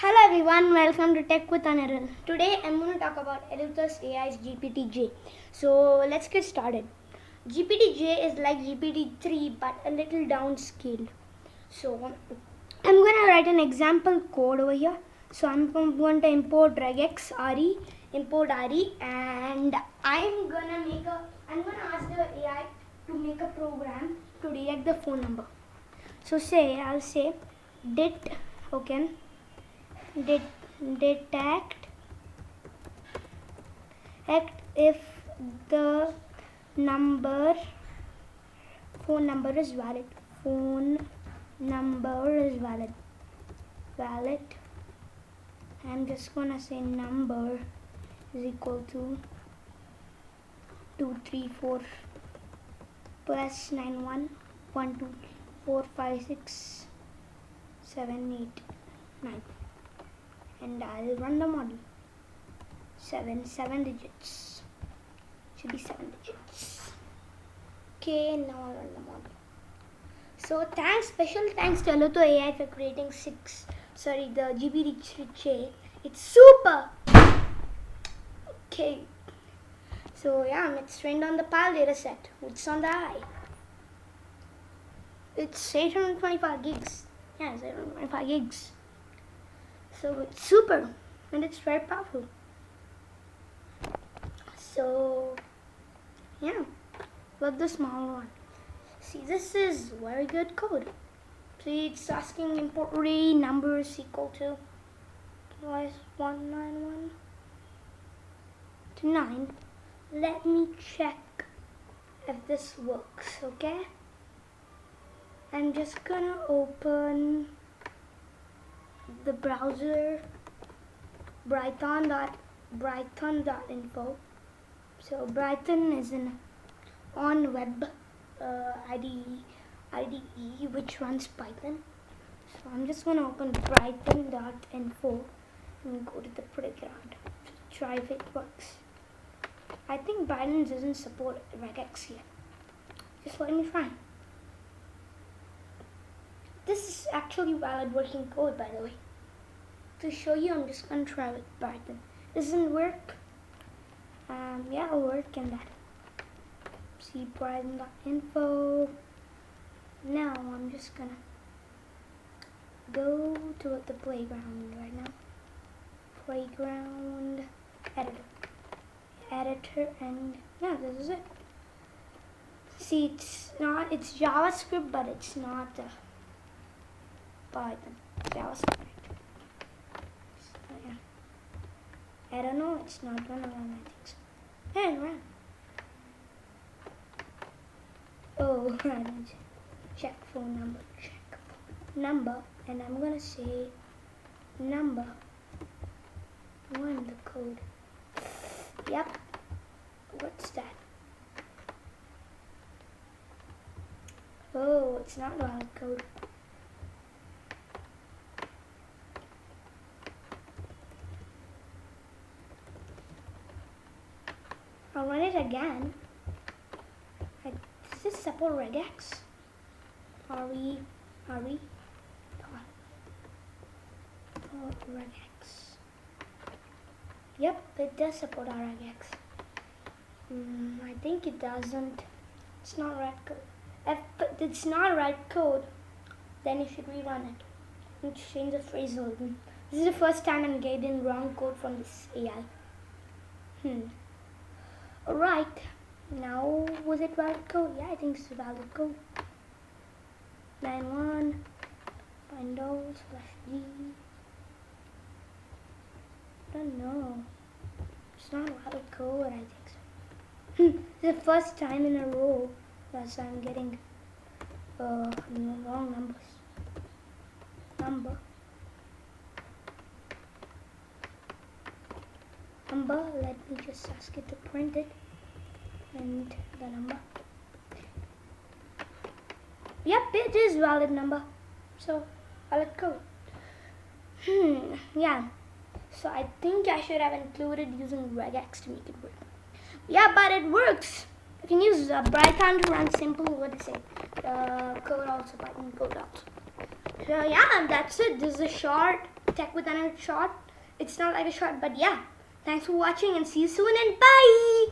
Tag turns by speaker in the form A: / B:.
A: Hello everyone, welcome to Tech with Anirudh. Today I'm going to talk about Editors AI's GPT-J. So let's get started. GPT-J is like GPT-3 but a little downscaled. So I'm going to write an example code over here. So I'm going to import regex RE, import RE, and I'm going to ask the AI to make a program to detect the phone number. So I'll say dit, okay. Detect if the phone number is valid. I'm just gonna say number is equal to 234 plus 91 1 2 4 5 6 7 8 9, and I'll run the model. 7 digits. Should be 7 digits. Okay, now I'll run the model. So special thanks to Aluto AI for creating the GPT-J. It's super. Okay. So yeah, it's trained on the PAL dataset. It's on the eye. It's 825 gigs. Yeah, it's 825 gigs. So it's super and it's very powerful. So yeah, look the small one. See, this is very good code. See, it's asking import array numbers equal to 191 to 9. Let me check if this works, okay? I'm just gonna open the browser brighton.info. So Brighton is an on web IDE which runs Python. So I'm just gonna open brighton.info and go to the playground to try if it works. I think Brighton doesn't support regex yet. Just let me try. This is actually valid working code, by the way. To show you, I'm just gonna try with Python. Doesn't work. Yeah, it'll work in that. See Python.info. Now I'm just gonna go to the playground right now. Playground editor, and yeah, this is it. See, it's JavaScript, but it's not Python. JavaScript. I don't know, it's not gonna run, I think so. Yeah, it ran. Oh, I need to check phone number, and I'm gonna say number. Run the code. Yep. What's that? Oh, it's not valid code. I'll run it again. Does this support regex? RE. Regex. Yep, it does support regex. I think it doesn't. It's not right code. If it's not right code, then you should rerun it. You should change the phrasal. This is the first time I'm getting wrong code from this AI. Alright, now was it valid code? Yeah, I think it's valid code. 91 Windows/D. I don't know. It's not valid code, I think so. It's the first time in a row that I'm getting wrong numbers. Number, let me just ask it to print it, and the number. Yep, it is valid number, so valid code. Yeah, so I think I should have included using regex to make it work. Yeah, but it works. You can use Python to run simple, code also, Python code also. So yeah, that's it. This is a short tech with Anir short. It's not like a short, but yeah. Thanks for watching and see you soon and bye.